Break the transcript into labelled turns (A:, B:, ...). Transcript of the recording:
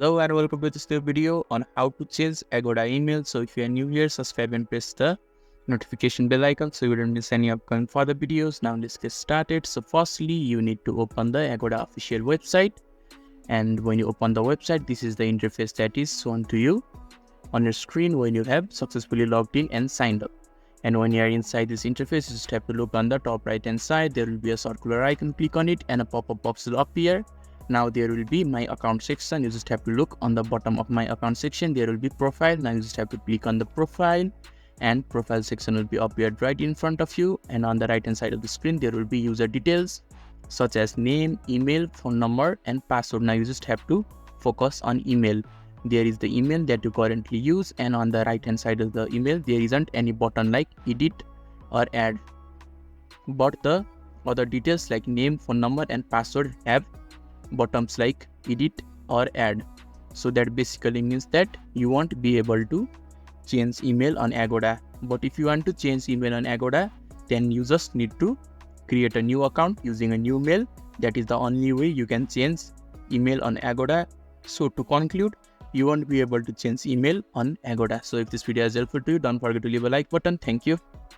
A: Hello and welcome to this new video on how to change Agoda email. So if you are new here, subscribe and press the notification bell icon so you don't miss any upcoming further videos. Now let's get started. So firstly, you need to open the Agoda official website. And when you open the website, this is the interface that is shown to you on your screen when you have successfully logged in and signed up. And when you are inside this interface, you just have to look on the top right hand side. There will be a circular icon, click on it and a pop-up box will appear. Now there will be my account section. You just have to look on the bottom of my account section. There will be profile. Now you just have to click on the profile and profile section will be appeared right in front of you. And on the right hand side of the screen, there will be user details such as name, email, phone number and password. Now you just have to focus on email. There is the email that you currently use, and on the right hand side of the email there isn't any button like edit or add, but the other details like name, phone number and password have buttons like edit or add. So that basically means that you won't be able to change email on Agoda. But if you want to change email on Agoda, then you just need to create a new account using a new mail. That is the only way you can change email on Agoda. So to conclude, you won't be able to change email on Agoda. So if this video is helpful to you, don't forget to leave a like button. Thank you.